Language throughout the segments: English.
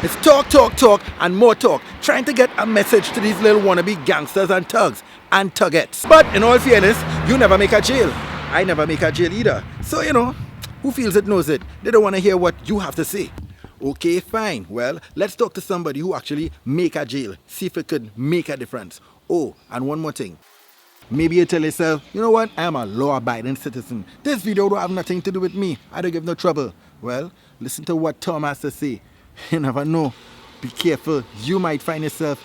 It's talk, talk, talk, and more talk, trying to get a message to these little wannabe gangsters and thugs and thuggettes. But in all fairness, you never make a jail. I never make a jail either. So, who feels it knows it. They don't want to hear what you have to say. Okay, fine. Well, let's talk to somebody who actually make a jail. See if it could make a difference. Oh, and one more thing. Maybe you tell yourself, you know what, I am a law-abiding citizen. This video don't have nothing to do with me. I don't give no trouble. Well, listen to what Thom has to say. You never know. Be careful. You might find yourself,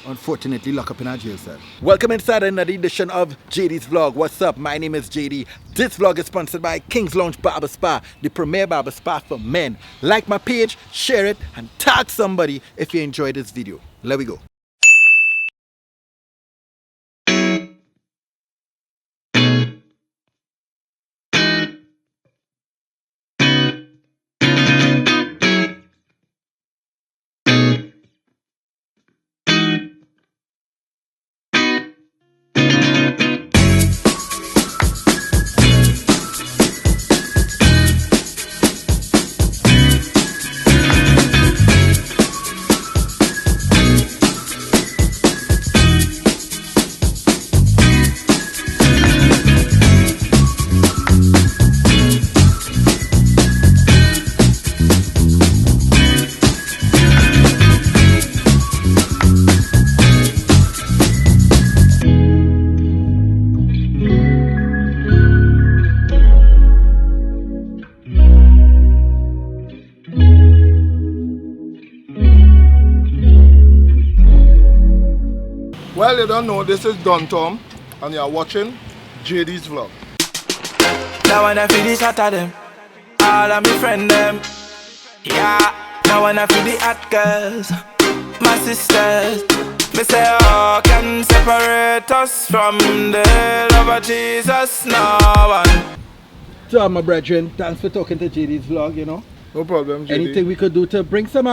unfortunately, locked up in a jail cell. Welcome inside another edition of Jadee'sVlog. Vlog. What's up? My name is JD. This vlog is sponsored by King's Lounge Barber Spa, the premier barber spa for men. Like my page, share it, and tag somebody if you enjoyed this video. Let we go. Well, you don't know, this is Don Thom, and you're watching JD's Vlog. Now when I feel the shot of them, all of my friends them, yeah. Now when I feel the hot girls, my sisters, me say, oh, can separate us from the love of Jesus, no one. So, my brethren, thanks for talking to JD's Vlog, No problem, JD. Anything we could do to bring some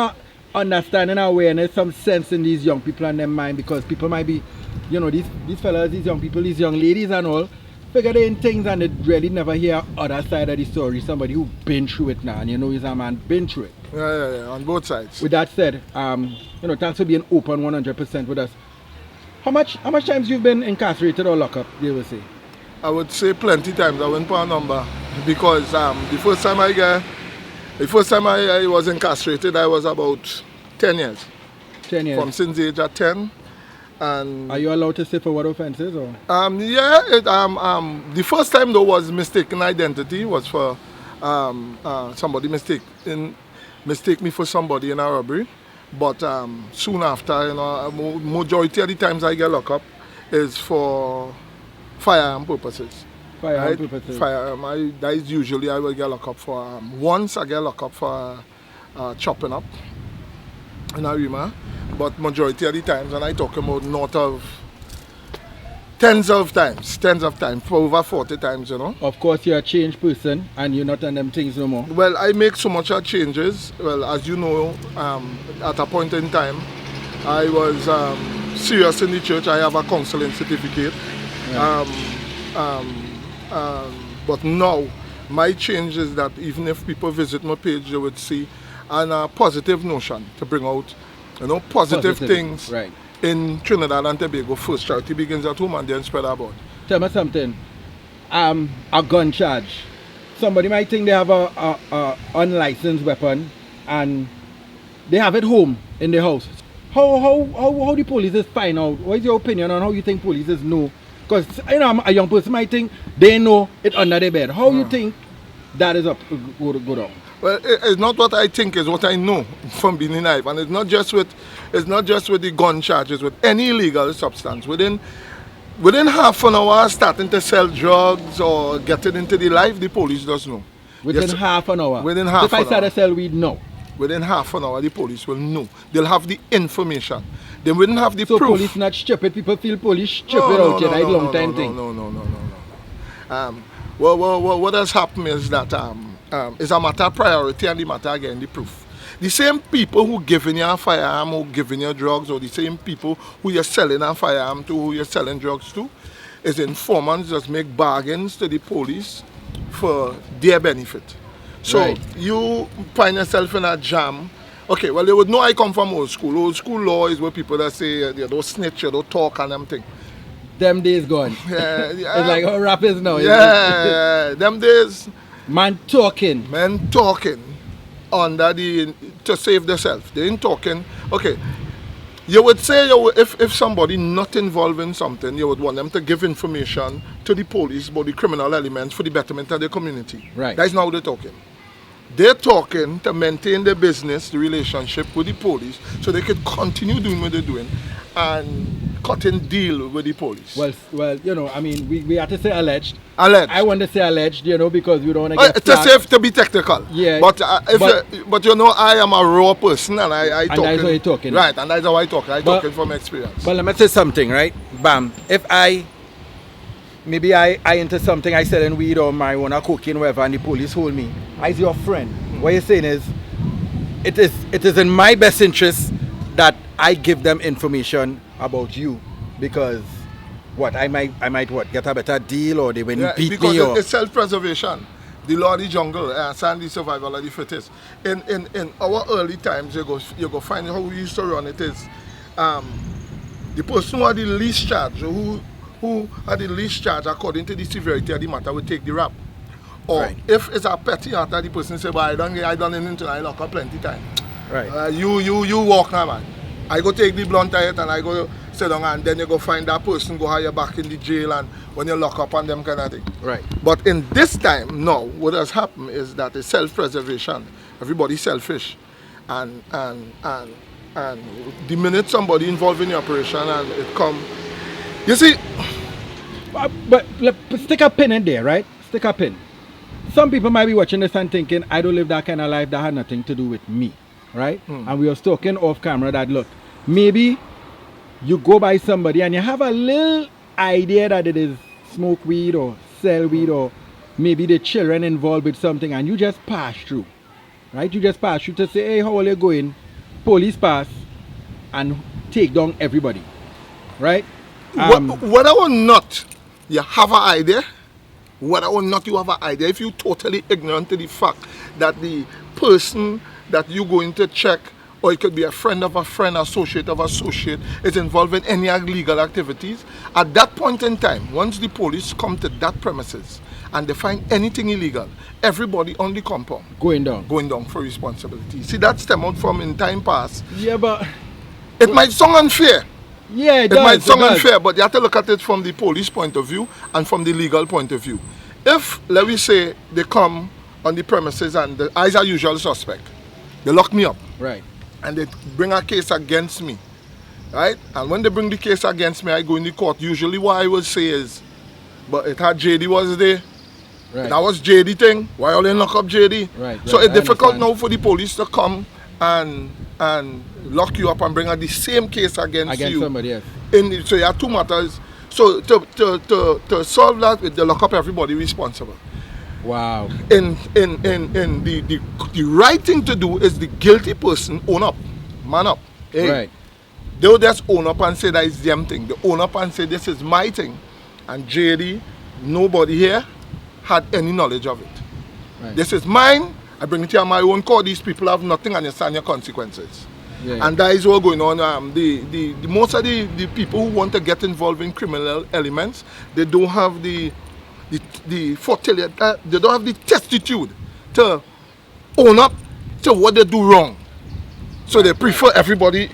understanding, awareness, some sense in these young people and their mind, because people might be, these fellas, these young people, these young ladies and all, figure they in things and they really never hear other side of the story. Somebody who been through it now, and he's a man been through it. Yeah, on both sides. With that said, thanks for being open 100% with us. How much times you've been incarcerated or locked up, they will say? I would say plenty times. I wouldn't put a number because the first time I was incarcerated, I was about 10 years. 10 years. From since the age of 10. And are you allowed to say for what offenses? Or? The first time though was mistaken identity, was for somebody mistake me for somebody in a robbery. But soon after, majority of the times I get locked up is for firearm purposes. Firearm purposes. Firearm. That is usually I will get locked up for. Once I get locked up for chopping up in a rima, but majority of the times, and I talk about not of tens of times, for over 40 times, Of course, you're a changed person and you're not on them things no more. Well, I make so much of changes. Well, as you know, at a point in time, I was serious in the church. I have a counseling certificate. Yeah. But now, my change is that even if people visit my page, they would see a positive notion to bring out, positive things right. In Trinidad and Tobago. First, charity begins at home and then spread about. Tell me something. A gun charge. Somebody might think they have a unlicensed weapon and they have it home in the house. How the police find out? What is your opinion on how you think police know? Because a young person might think they know it under their bed. How you think that is go down? Well, it's not what I think, it's what I know from being in life. And it's not just with the gun charges, with any illegal substance. Within half an hour starting to sell drugs or getting into the life, the police does know. Within half an hour? Within half an hour. If I start to sell weed, no. Within half an hour, the police will know. They'll have the information. They wouldn't have the proof. So police not stupid. People feel police stupid out here. That's a long time thing. No. What has happened is that it's a matter of priority and the matter again the proof. The same people who giving you a firearm, who giving you drugs, or the same people who you're selling a firearm to, who you're selling drugs to, is informants just make bargains to the police for their benefit. So you find yourself in a jam Okay, well, they would know I come from old school. Old school law is where people that say you don't snitch, you don't talk and them thing. Them days gone. Yeah, It's like how rap is now. Yeah, them days. Man talking. Men talking under to save themselves. They ain't talking. Okay, you would say if somebody not involved in something, you would want them to give information to the police about the criminal elements for the betterment of the community. Right. That's not how they're talking. They're talking to maintain their business, the relationship with the police, so they could continue doing what they're doing and cut and deal with the police. Well, you know, I mean, we have to say alleged. Alleged. I want to say alleged, you know, because we don't want to get It's safe to be technical. Yeah. But you know, I am a raw person and I talk. that's how you're talking. Right, and that's how I talk. I talking from experience. But let me say something, right? Bam. If maybe I into something, I selling weed or marijuana, cocaine, whatever, and the police hold me. As your friend, what you're saying is, it is in my best interest that I give them information about you, because what I might get a better deal, or they will beat because me, or it's self-preservation. The law of the jungle and the survival of the fittest. In our early times, you go find how we used to run it is the person who had the least charge, who had the least charge according to the severity of the matter will take the rap. Or right. if it's a petty matter, the person say, "But I done anything, I lock up plenty time." right. You walk now, man. I go take the blunt out and I go sit down, and then you go find that person, go hire back in the jail, and when you lock up on them kind of thing. Right. But in this time now, what has happened is that it's self-preservation. Everybody's selfish, and the minute somebody involved in the operation and it come, you see. But stick a pin in there, right? Stick a pin. Some people might be watching this and thinking, I don't live that kind of life, that had nothing to do with me, right? And we were talking off camera that, look, maybe you go by somebody and you have a little idea that it is smoke weed or sell weed, or maybe the children involved with something, and you just pass through, right? You just pass through to say, hey, how are you going? Police pass and take down everybody, right? Whether or not you have an idea, whether or not you have an idea, if you're totally ignorant to the fact that the person that you're going to check, or it could be a friend of a friend, associate of associate, is involved in any illegal activities, at that point in time, once the police come to that premises and they find anything illegal, everybody on the compound Going down for responsibility. See, that stem out from in time past. Yeah, but It might sound unfair. yeah, It might sound unfair, but you have to look at it from the police point of view and from the legal point of view. If, let me say, they come on the premises and the eyes are usual suspect, they lock me up, right. and they bring a case against me, right? And when they bring the case against me, I go in the court. Usually what I would say is, but it had JD was there. Right. That was JD thing. Why all they lock up JD? Right. So right. it's difficult now for the police to come and lock you up and bring out the same case against you. Somebody else. So you have two matters. So to solve that, they lock up everybody responsible. Wow. In the right thing to do is the guilty person own up, man up. Hey, Right. they'll just own up and say that is them thing. They own up and say this is my thing. And JD, nobody here had any knowledge of it. Right. This is mine. I bring it here on my own court. These people have nothing, and you stand your consequences. Yeah. And that is what going on. The most of the people who want to get involved in criminal elements, they don't have the fortitude, they don't have the testitude to own up to what they do wrong. So they prefer everybody,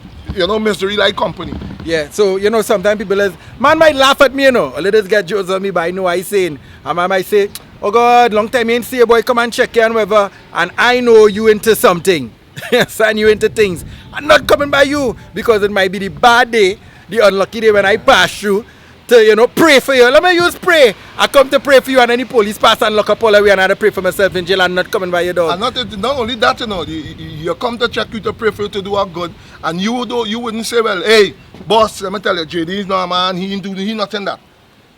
misery like company. Yeah, so sometimes people man might laugh at me, or let us get jokes on me, but I know I saying, and man might say, oh God, long time you ain't see a boy, come and check you and whatever, and I know you into something. And you into things. I'm not coming by you because it might be the bad day, the unlucky day when I pass through to pray for you. Let me use pray. I come to pray for you, and then the police pass and lock up all the way, and I pray for myself in jail and not coming by your door. And not only that, you come to check you to pray for you to do a good, and you wouldn't say, well, hey, boss, let me tell you, JD is not a man, he not in that.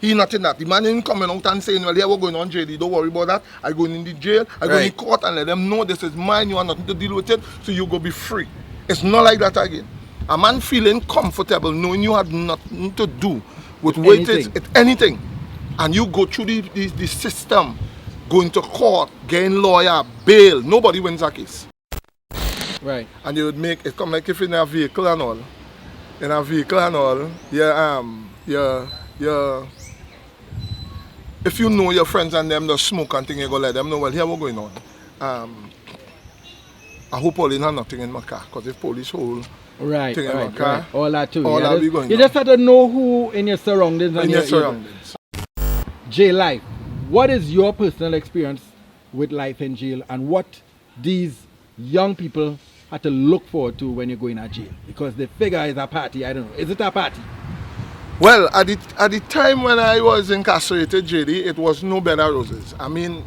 He not in that. The man ain't coming out and saying, well, here we're going on, JD, don't worry about that. I go in the jail, I go in the court and let them know this is mine, you have nothing to deal with it, so you go be free. It's not like that again. A man feeling comfortable knowing you have nothing to do with weightage, anything. And you go through the system, going to court, getting lawyer, bail, nobody wins a case. Right. And you would make it come like if in a vehicle and all. In a vehicle and all, if you know your friends and them just smoke and thing, you go let them know, well, here what's going on. I hope police have nothing in my car, because if police hold right, thing in my car, right. All that too. all that be going you on. just have to know who in your surroundings. In your surroundings. Jail life. What is your personal experience with life in jail, and what these young people have to look forward to when you go in a jail? Because the figure is a party. I don't know. Is it a party? Well, at the time when I was incarcerated, JD, it was no bed of roses. I mean,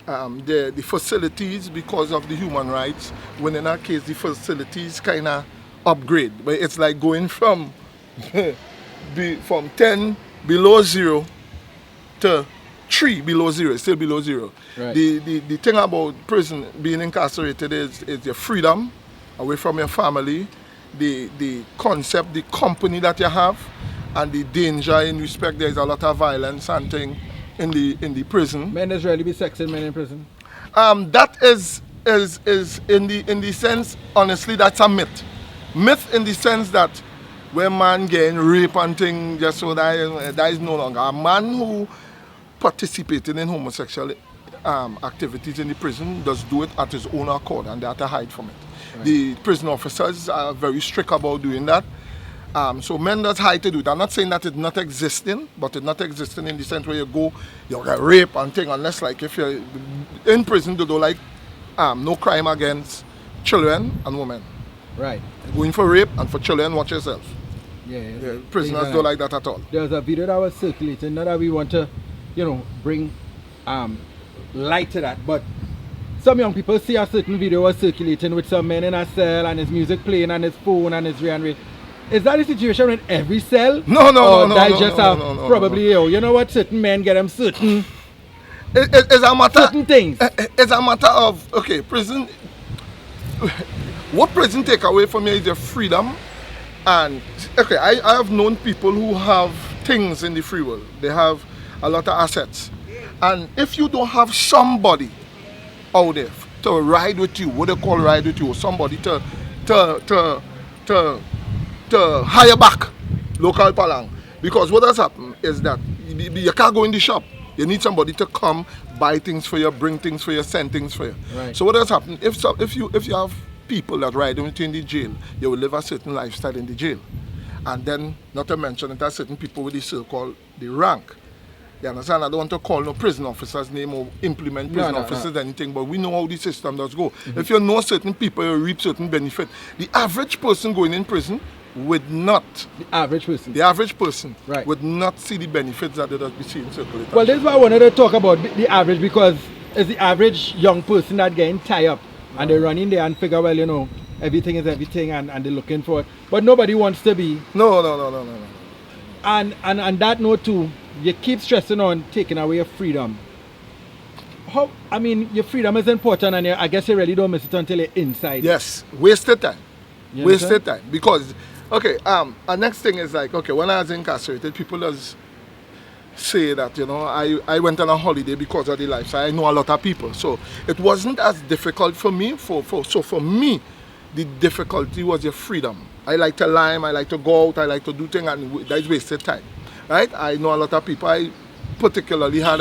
the facilities, because of the human rights, when in our case the facilities kind of upgrade. But it's like going from 10 below zero to 3 below zero, still below zero. Right. The thing about prison, being incarcerated, is your freedom away from your family, the concept, the company that you have, and the danger in respect. There's a lot of violence and thing in the prison. Men is really be sexing men in prison. That is in the sense, honestly, that's a myth. Myth in the sense that when man getting rape and thing, just so that is no longer. A man who participated in homosexual activities in the prison does do it at his own accord, and they have to hide from it. Right. The prison officers are very strict about doing that. So men does hide to do it. I'm not saying that it's not existing, but it's not existing in the sense where you go, you get rape and thing, unless like if you're in prison, they don't like no crime against children and women. Right. Going for rape and for children, watch yourself. Yeah. Prisoners don't like that at all. There's a video that was circulating, not that we want to, bring light to that, but some young people see a certain video was circulating with some men in a cell and his music playing and his phone and his and Is that the situation in every cell? No. Probably, you know what, certain men get them certain it's a matter, certain things. It's a matter of, okay, prison, what prison take away from you is your freedom. And, okay, I have known people who have things in the free world. They have a lot of assets. And if you don't have somebody out there to ride with you, what they call ride with you, somebody to hire back local palang, because what has happened is that you can't go in the shop. You need somebody to come buy things for you, bring things for you, send things for you. Right. So what has happened, if you have people that ride with you in the jail, you will live a certain lifestyle in the jail. And then, not to mention that there are certain people with the so-called the rank. You understand? I don't want to call no prison officer's name or implement prison officers anything, but we know how the system does go. Mm-hmm. If you know certain people, you reap certain benefit. The average person going in prison would not. The average person Right. Would not see the benefits that they does be seeing circulating. Well, this is what I wanted to talk about, the average, because it's the average young person that getting tied up and they run in there and figure, well, everything is everything and they're looking for it. But nobody wants to be. No. And that note too, you keep stressing on taking away your freedom. Your freedom is important, and I guess you really don't miss it until you're inside. Yes, wasted time. Wasted time. Because, okay, next thing is like, okay, when I was incarcerated, people just say that, I went on a holiday because of the lifestyle. I know a lot of people. So it wasn't as difficult for me. So for me, the difficulty was your freedom. I like to lime, I like to go out, I like to do things, and that is wasted time. Right? I know a lot of people. I particularly had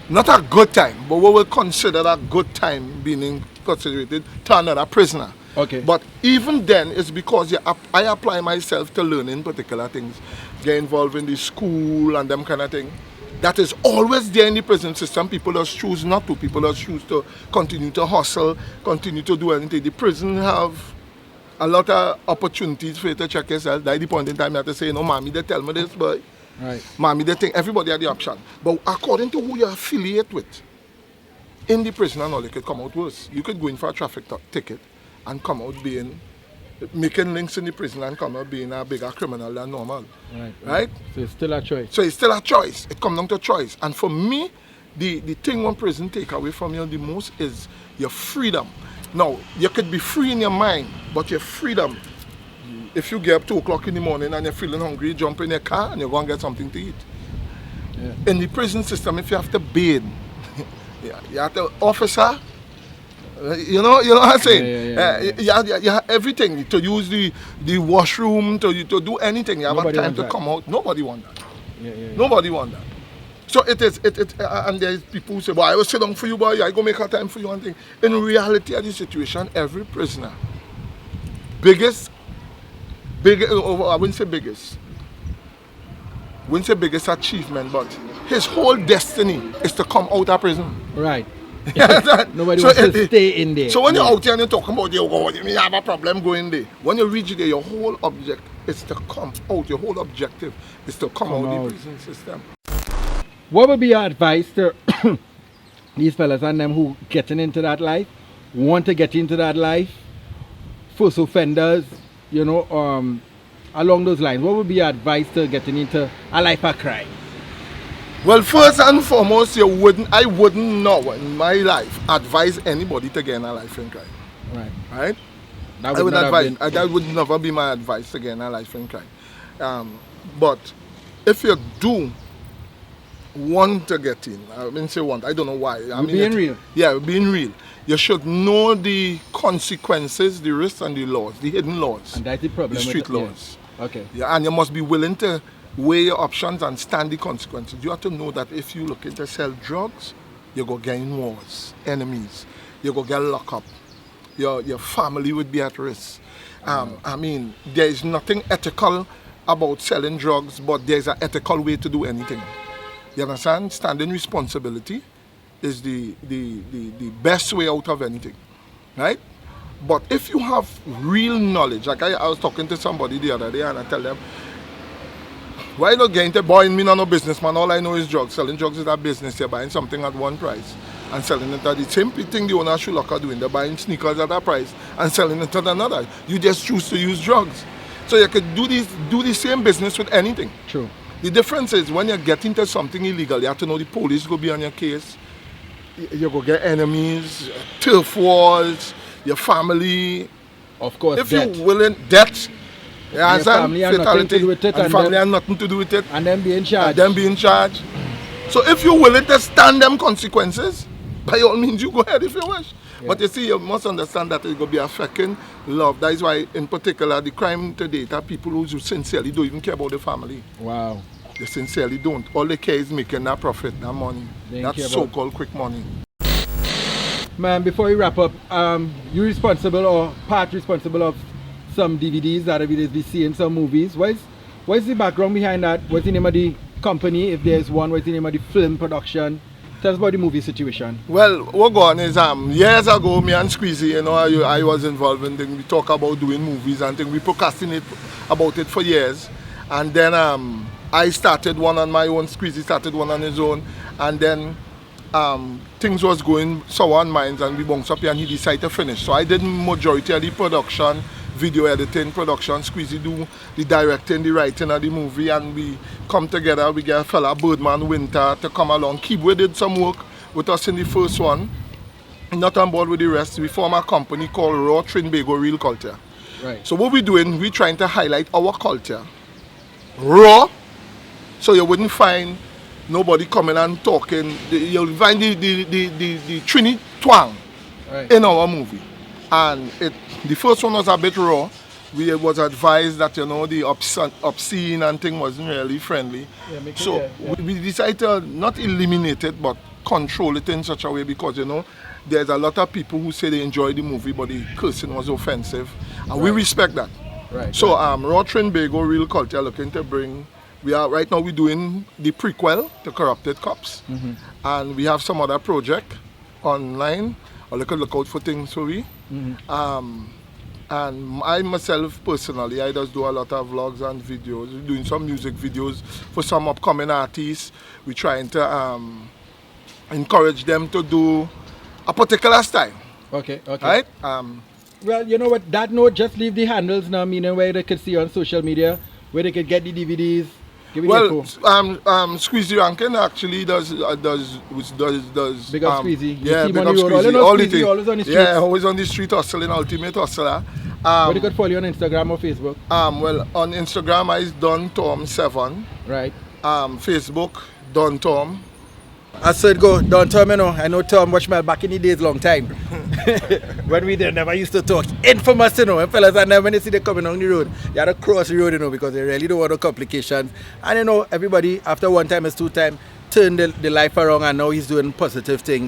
not a good time, but what we consider a good time being incarcerated to another prisoner. Okay. But even then, it's because I apply myself to learning particular things, get involved in the school and them kind of thing. That is always there in the prison system. People just choose not to. People just choose to continue to hustle, continue to do anything. The prison have a lot of opportunities for you to check yourself. That's the point in time you have to say, mommy, they tell me this, boy. Right. Mommy, they think everybody had the option. But according to who you affiliate with, in the prison and all, it could come out worse. You could go in for a traffic ticket and come out making links in the prison and come out being a bigger criminal than normal. Right? So it's still a choice. It comes down to choice. And for me, the thing one prison take away from you the most is your freedom. Now, you could be free in your mind, but your freedom, if you get up 2 o'clock in the morning and you're feeling hungry, jump in your car and you're going to get something to eat. Yeah. In the prison system, if you have to bathe, you have to, officer, You know what I'm saying? Yeah. You have everything to use the washroom to do anything. You have Nobody time to wants that. come out. Nobody want that. Yeah. Nobody want that. So it and there's people who say, "Boy, I will sit down for you, boy. I go make a time for you." And thing. In reality of the situation, every prisoner, I wouldn't say biggest achievement, but his whole destiny is to come out of prison. Right. Yeah, Nobody wants to stay in there. So when you're out here and you're talking about you have a problem going there. When you reach there, your whole object is to come out. Your whole objective is to come out of the prison system. What would be your advice to these fellas and them who getting into that life, want to get into that life, first offenders, along those lines? What would be your advice to getting into a life of crime? Well, first and foremost, I wouldn't know in my life advise anybody to get in a life in crime. Right? That would never be my advice to get in a life in crime. But if you do want to get in, I mean say want, I don't know why. Being real. Yeah, being real. You should know the consequences, the risks and the laws, the hidden laws. And that's the problem. The street laws. Yeah. Okay. Yeah, and you must be willing to weigh your options and stand the consequences. You have to know that if you looking to sell drugs, you go get in wars, enemies. You go get locked up. Your family would be at risk. I mean, there is nothing ethical about selling drugs, but there's an ethical way to do anything. You understand? Standing responsibility is the best way out of anything, right? But if you have real knowledge, like I was talking to somebody the other day and I tell them, why not get into buying me no businessman? All I know is drugs. Selling drugs is a business. You're buying something at one price and selling it at the same thing the owner should look at doing. They're buying sneakers at a price and selling it at another. You just choose to use drugs. So you could do the same business with anything. True. The difference is when you get into something illegal, you have to know the police will be on your case. You go get enemies, turf wars, your family. Of course, if debt. you're willing, debt. You understand? Family have nothing to do with it. And family have nothing to do with it. And them being charged. So if you're willing to stand them consequences, by all means you go ahead if you wish. Yeah. But you see, you must understand that it's going to be affecting love. That is why, in particular, the crime today are people who sincerely don't even care about the family. Wow. They sincerely don't. All they care is making that profit, that money. That so-called quick money. Man, before we wrap up, you responsible or part responsible of some DVDs that we see in some movies. What is the background behind that? What's the name of the company, if there's one? What's the name of the film production? Tell us about the movie situation. Well, what going on is years ago, me and Squeezy, I was involved in things. We talk about doing movies and things. We procrastinate about it for years. And then I started one on my own, Squeezy started one on his own. And then things was going sour on mine and we bounced up here and he decided to finish. So I did majority of the production, video editing, production. Squeezy do the directing, the writing of the movie, and we come together. We get a fella, Birdman Winter, to come along. Kibwe did some work with us in the first one. Not on board with the rest. We form a company called Raw Trinbago Real Culture. Right. So what we're doing, we're trying to highlight our culture. Raw, so you wouldn't find nobody coming and talking. You'll find the Trini twang in our movie. And the first one was a bit raw. We was advised that the obscene and thing wasn't really friendly. Yeah, so we decided to not eliminate it but control it in such a way because there's a lot of people who say they enjoy the movie but the cursing was offensive. And we respect that. Right. So Raw Trinbago Real Culture looking to bring. Right now we're doing the prequel to Corrupted Cops. Mm-hmm. And we have some other project online. Or look out for things for we. Mm-hmm. And I myself personally, I just do a lot of vlogs and videos. We're doing some music videos for some upcoming artists. We're trying to encourage them to do a particular style. Okay. Right? Well, you know what? That note, just leave the handles now, meaning where they could see on social media, where they could get the DVDs. Squeezy Rankin actually does big up Squeezy. Yeah, big up Squeezy. Always on the street. Yeah, always on the street hustling, ultimate hustler. Where they could follow you on Instagram or Facebook? Well, on Instagram is Don Thom 7. Right. Facebook Don Thom. I said go, Don Thom, you know. I know Tom Bushmel back in the days, long time. When we there never used to talk. Infamous, you know, and fellas, and then when you see them coming on the road, you have to cross the road, you know, because they really don't want no complications. And you know, everybody, after one time is two time, turned the life around and now he's doing positive things.